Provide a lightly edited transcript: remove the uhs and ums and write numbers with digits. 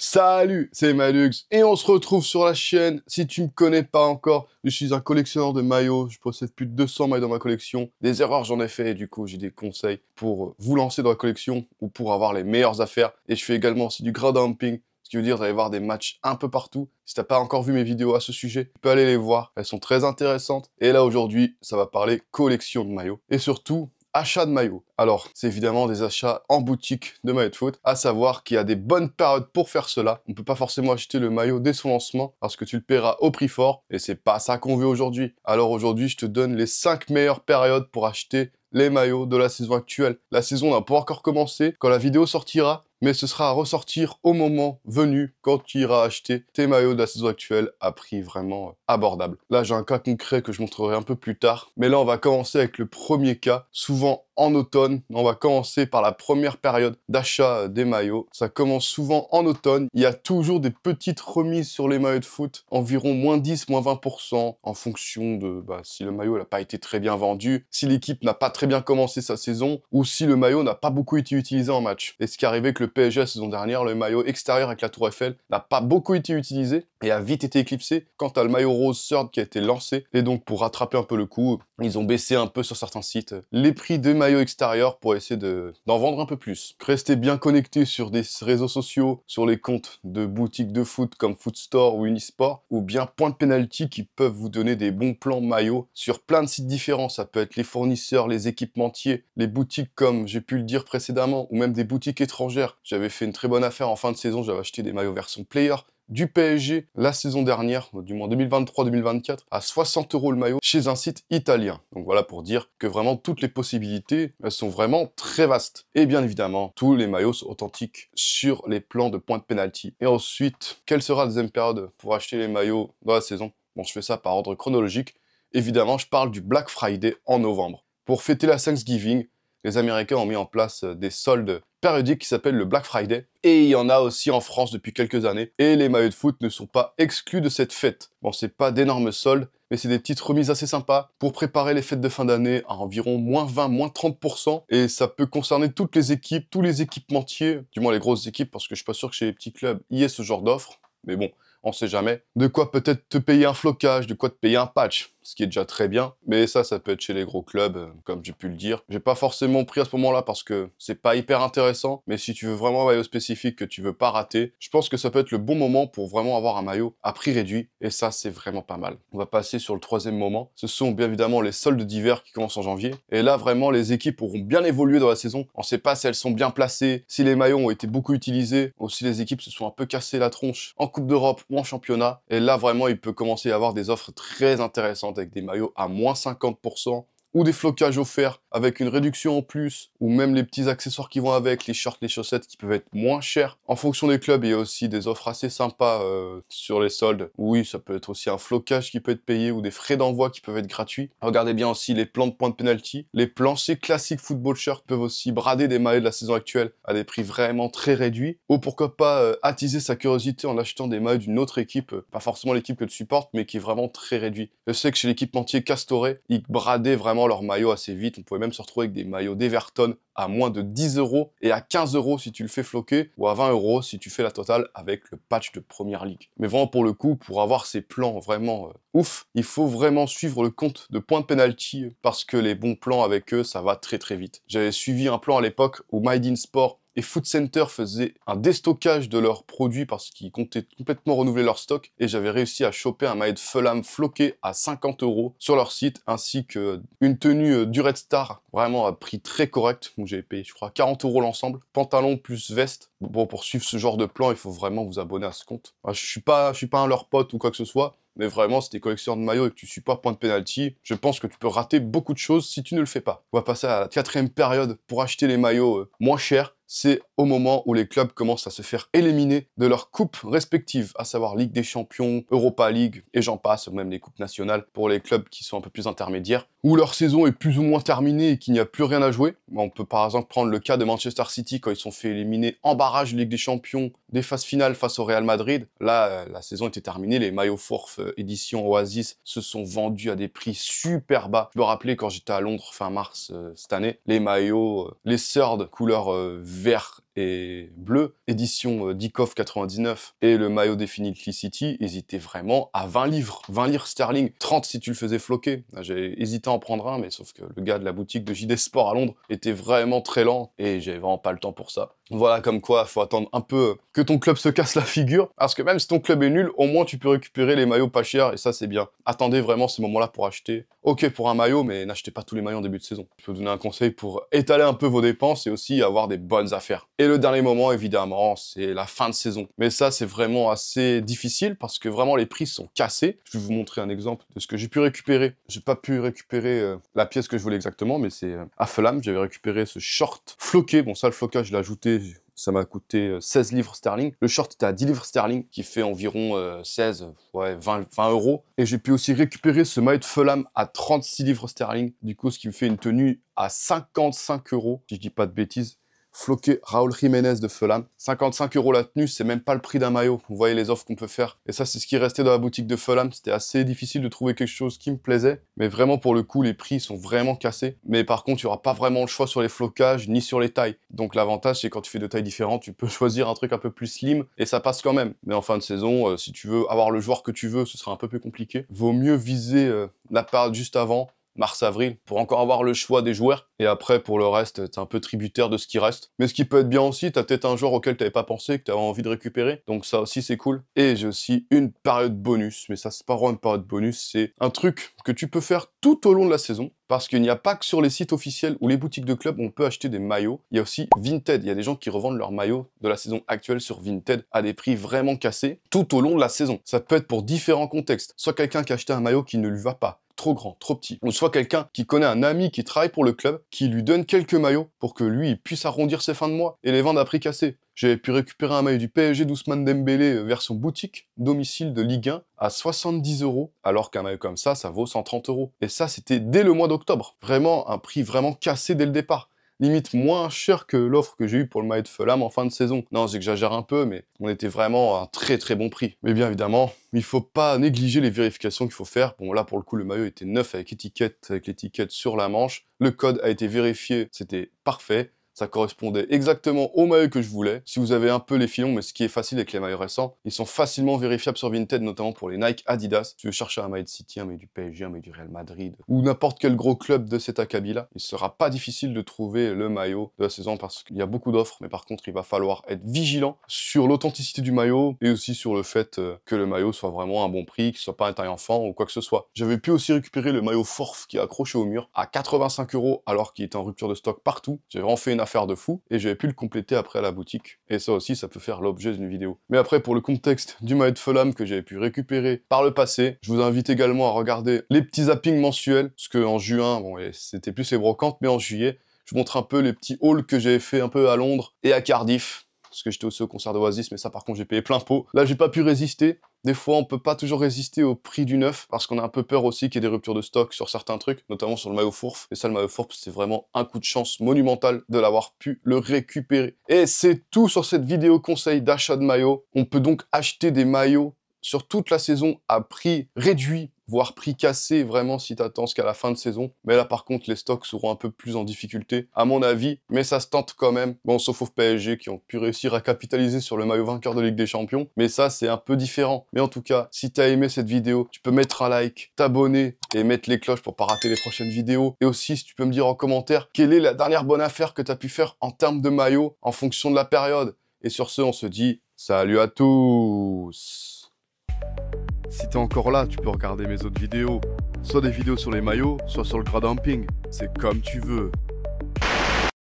Salut, c'est Malux et on se retrouve sur la chaîne. Si tu me connais pas encore, je suis un collectionneur de maillots. Je possède plus de 200 maillots dans ma collection. Des erreurs j'en ai fait et du coup j'ai des conseils pour vous lancer dans la collection ou pour avoir les meilleures affaires. Et je fais également aussi du crowd dumping, ce qui veut dire d'aller voir des matchs un peu partout. Si t'as pas encore vu mes vidéos à ce sujet, tu peux aller les voir. Elles sont très intéressantes. Et là aujourd'hui, ça va parler collection de maillots et surtout achat de maillots. Alors, c'est évidemment des achats en boutique de maillots de foot, à savoir qu'il y a des bonnes périodes pour faire cela. On peut pas forcément acheter le maillot dès son lancement, parce que tu le paieras au prix fort, et c'est pas ça qu'on veut aujourd'hui. Alors aujourd'hui, je te donne les 5 meilleures périodes pour acheter les maillots de la saison actuelle. La saison n'a pas encore commencé quand la vidéo sortira, mais ce sera à ressortir au moment venu quand tu iras acheter tes maillots de la saison actuelle à prix vraiment abordable. Là, j'ai un cas concret que je montrerai un peu plus tard, mais là, on va commencer avec le premier cas, souvent en automne. On va commencer par la première période d'achat des maillots. Ça commence souvent en automne. Il y a toujours des petites remises sur les maillots de foot, environ moins 10, moins 20%, en fonction de si le maillot n'a pas été très bien vendu, si l'équipe n'a pas très bien commencé sa saison, ou si le maillot n'a pas beaucoup été utilisé en match. Et ce qui est arrivé avec le PSG la saison dernière, le maillot extérieur avec la Tour Eiffel n'a pas beaucoup été utilisé et a vite été éclipsé quant à le maillot rose Third qui a été lancé. Et donc pour rattraper un peu le coup, ils ont baissé un peu sur certains sites les prix des maillots extérieurs pour essayer d'en vendre un peu plus. Restez bien connectés sur des réseaux sociaux, sur les comptes de boutiques de foot comme Footstore ou Unisport, ou bien Point de Penalty qui peuvent vous donner des bons plans maillots sur plein de sites différents. Ça peut être les fournisseurs, les équipementiers, les boutiques comme j'ai pu le dire précédemment, ou même des boutiques étrangères. J'avais fait une très bonne affaire en fin de saison, j'avais acheté des maillots version player du PSG la saison dernière, du moins 2023-2024, à 60 € le maillot chez un site italien. Donc voilà pour dire que vraiment toutes les possibilités, elles sont vraiment très vastes. Et bien évidemment, tous les maillots sont authentiques sur les plans de Point de Penalty. Et ensuite, quelle sera la deuxième période pour acheter les maillots dans la saison? Bon, je fais ça par ordre chronologique. Évidemment, je parle du Black Friday en novembre. Pour fêter la Thanksgiving, les Américains ont mis en place des soldes périodiques qui s'appellent le Black Friday. Et il y en a aussi en France depuis quelques années. Et les maillots de foot ne sont pas exclus de cette fête. Bon, c'est pas d'énormes soldes, mais c'est des petites remises assez sympas pour préparer les fêtes de fin d'année à environ moins 20, moins 30%. Et ça peut concerner toutes les équipes, tous les équipementiers, du moins les grosses équipes, parce que je suis pas sûr que chez les petits clubs, il y ait ce genre d'offre. Mais bon, on sait jamais. De quoi peut-être te payer un flocage, de quoi te payer un patch, ce qui est déjà très bien. Mais ça peut être chez les gros clubs, comme j'ai pu le dire. J'ai pas forcément pris à ce moment-là parce que c'est pas hyper intéressant. Mais si tu veux vraiment un maillot spécifique que tu veux pas rater, je pense que ça peut être le bon moment pour vraiment avoir un maillot à prix réduit. Et ça, c'est vraiment pas mal. On va passer sur le troisième moment. Ce sont bien évidemment les soldes d'hiver qui commencent en janvier. Et là, vraiment, les équipes auront bien évolué dans la saison. On sait pas si elles sont bien placées, si les maillots ont été beaucoup utilisés, ou si les équipes se sont un peu cassées la tronche en Coupe d'Europe ou en championnat. Et là, vraiment, il peut commencer à y avoir des offres très intéressantes avec des maillots à moins 50%, ou des flocages offerts avec une réduction en plus, ou même les petits accessoires qui vont avec, les shorts, les chaussettes qui peuvent être moins chers. En fonction des clubs, il y a aussi des offres assez sympas sur les soldes. Oui, ça peut être aussi un flocage qui peut être payé, ou des frais d'envoi qui peuvent être gratuits. Regardez bien aussi les plans de Point de Penalty. Les planchers classiques football shirt peuvent aussi brader des maillots de la saison actuelle à des prix vraiment très réduits. Ou pourquoi pas attiser sa curiosité en achetant des maillots d'une autre équipe, pas forcément l'équipe que tu supportes, mais qui est vraiment très réduit. Je sais que chez l'équipementier Castoré, ils bradaient vraiment leurs maillots assez vite. On pouvait même se retrouver avec des maillots d'Everton à moins de 10 € et à 15 € si tu le fais floquer, ou à 20 € si tu fais la totale avec le patch de Première Ligue. Mais vraiment pour le coup, pour avoir ces plans vraiment ouf, il faut vraiment suivre le compte de Point de Penalty parce que les bons plans avec eux, ça va très très vite. J'avais suivi un plan à l'époque où Made in Sport et Foot Center faisaient un déstockage de leurs produits parce qu'ils comptaient complètement renouveler leur stock, et j'avais réussi à choper un maillot de Fulham floqué à 50 € sur leur site, ainsi qu'une tenue du Red Star, vraiment à prix très correct, où j'avais payé je crois 40 € l'ensemble, pantalon plus veste. Bon, pour suivre ce genre de plan, il faut vraiment vous abonner à ce compte. Enfin, je suis pas un leur pote ou quoi que ce soit, mais vraiment, si t'es collectionneur de maillots et que tu suis pas Point de Penalty, je pense que tu peux rater beaucoup de choses si tu ne le fais pas. On va passer à la quatrième période pour acheter les maillots moins chers. C'est au moment où les clubs commencent à se faire éliminer de leurs coupes respectives, à savoir Ligue des Champions, Europa League, et j'en passe, même les coupes nationales pour les clubs qui sont un peu plus intermédiaires, où leur saison est plus ou moins terminée et qu'il n'y a plus rien à jouer. On peut par exemple prendre le cas de Manchester City quand ils sont fait éliminer en barrage de Ligue des Champions des phases finales face au Real Madrid. Là, la saison était terminée, les maillots Forth édition Oasis se sont vendus à des prix super bas. Je me rappelais quand j'étais à Londres fin mars cette année, les maillots, les Third couleur vert et bleu, édition Dickoff 99 et le maillot Definitely City, ils étaient vraiment à 20 livres. 20 livres sterling, 30 si tu le faisais floquer. J'ai hésité à en prendre un, mais sauf que le gars de la boutique de JD Sport à Londres était vraiment très lent et j'avais vraiment pas le temps pour ça. Voilà, comme quoi, faut attendre un peu que ton club se casse la figure, parce que même si ton club est nul, au moins tu peux récupérer les maillots pas chers, et ça c'est bien. Attendez vraiment ces moments-là pour acheter. Ok pour un maillot, mais n'achetez pas tous les maillots en début de saison. Je peux vous donner un conseil pour étaler un peu vos dépenses et aussi avoir des bonnes affaires. Et le dernier moment, évidemment, c'est la fin de saison. Mais ça, c'est vraiment assez difficile, parce que vraiment les prix sont cassés. Je vais vous montrer un exemple de ce que j'ai pu récupérer. J'ai pas pu récupérer la pièce que je voulais exactement, mais c'est à Fulham, j'avais récupéré ce short floqué. Bon ça, le flocage, je l'ai ajouté. Ça m'a coûté 16 livres sterling. Le short était à 10 livres sterling, qui fait environ 20 euros. Et j'ai pu aussi récupérer ce maillot de Fulham à 36 livres sterling. Du coup, ce qui me fait une tenue à 55 euros, si je dis pas de bêtises. Floqué Raúl Jiménez de Fulham. 55 euros la tenue, c'est même pas le prix d'un maillot. Vous voyez les offres qu'on peut faire. Et ça, c'est ce qui restait dans la boutique de Fulham. C'était assez difficile de trouver quelque chose qui me plaisait. Mais vraiment, pour le coup, les prix sont vraiment cassés. Mais par contre, il n'y aura pas vraiment le choix sur les flocages, ni sur les tailles. Donc l'avantage, c'est quand tu fais deux tailles différentes, tu peux choisir un truc un peu plus slim, et ça passe quand même. Mais en fin de saison, si tu veux avoir le joueur que tu veux, ce sera un peu plus compliqué. Vaut mieux viser la période juste avant, mars-avril, pour encore avoir le choix des joueurs. Et après, pour le reste, t'es un peu tributaire de ce qui reste. Mais ce qui peut être bien aussi, t'as peut-être un joueur auquel t'avais pas pensé, que t'avais envie de récupérer. Donc ça aussi, c'est cool. Et j'ai aussi une période bonus. Mais ça, c'est pas vraiment une période bonus, c'est un truc que tu peux faire tout au long de la saison. Parce qu'il n'y a pas que sur les sites officiels ou les boutiques de clubs, on peut acheter des maillots. Il y a aussi Vinted. Il y a des gens qui revendent leurs maillots de la saison actuelle sur Vinted à des prix vraiment cassés tout au long de la saison. Ça peut être pour différents contextes. Soit quelqu'un qui a acheté un maillot qui ne lui va pas, trop grand, trop petit. Ou soit quelqu'un qui connaît un ami qui travaille pour le club, qui lui donne quelques maillots pour que lui il puisse arrondir ses fins de mois et les vendre à prix cassé. J'avais pu récupérer un maillot du PSG d'Ousmane Dembélé version boutique, domicile de Ligue 1, à 70 euros, alors qu'un maillot comme ça vaut 130 euros. Et ça, c'était dès le mois d'octobre. Vraiment, un prix vraiment cassé dès le départ. Limite moins cher que l'offre que j'ai eue pour le maillot de Fulham en fin de saison. Non, j'exagère un peu, mais on était vraiment à un très très bon prix. Mais bien évidemment, il faut pas négliger les vérifications qu'il faut faire. Bon là, pour le coup, le maillot était neuf avec l'étiquette sur la manche. Le code a été vérifié, c'était parfait. Ça correspondait exactement au maillot que je voulais. Si vous avez un peu les filons, mais ce qui est facile avec les maillots récents, ils sont facilement vérifiables sur Vinted, notamment pour les Nike, Adidas. Si tu veux chercher un maillot de City, un maillot du PSG, un maillot du Real Madrid, ou n'importe quel gros club de cet acabit-là, il sera pas difficile de trouver le maillot de la saison parce qu'il y a beaucoup d'offres, mais par contre, il va falloir être vigilant sur l'authenticité du maillot et aussi sur le fait que le maillot soit vraiment à un bon prix, qu'il soit pas un taille enfant ou quoi que ce soit. J'avais pu aussi récupérer le maillot Forf qui est accroché au mur à 85 euros alors qu'il était en rupture de stock partout. J'ai vraiment fait une affaire de fou et j'avais pu le compléter après à la boutique. Et ça aussi, ça peut faire l'objet d'une vidéo. Mais après, pour le contexte du maillot de Fulham que j'avais pu récupérer par le passé, je vous invite également à regarder les petits zappings mensuels, parce qu'en juin, bon, c'était plus les brocantes, mais en juillet, je vous montre un peu les petits hauls que j'avais fait un peu à Londres et à Cardiff, parce que j'étais aussi au concert d'Oasis, mais ça par contre j'ai payé plein pot. Là j'ai pas pu résister. Des fois on peut pas toujours résister au prix du neuf, parce qu'on a un peu peur aussi qu'il y ait des ruptures de stock sur certains trucs, notamment sur le maillot Fourf. Et ça, le maillot Fourf, c'est vraiment un coup de chance monumental de l'avoir pu le récupérer. Et c'est tout sur cette vidéo conseil d'achat de maillot. On peut donc acheter des maillots sur toute la saison à prix réduit, voire prix cassé, vraiment si t'attends jusqu'à la fin de saison. Mais là par contre les stocks seront un peu plus en difficulté, à mon avis, mais ça se tente quand même. Bon, sauf au PSG qui ont pu réussir à capitaliser sur le maillot vainqueur de Ligue des Champions, mais ça c'est un peu différent. Mais en tout cas, si t'as aimé cette vidéo, tu peux mettre un like, t'abonner et mettre les cloches pour pas rater les prochaines vidéos. Et aussi, si tu peux me dire en commentaire quelle est la dernière bonne affaire que t'as pu faire en termes de maillot en fonction de la période. Et sur ce, on se dit salut à tous. Si t'es encore là, tu peux regarder mes autres vidéos. Soit des vidéos sur les maillots, soit sur le crowddumping. C'est comme tu veux.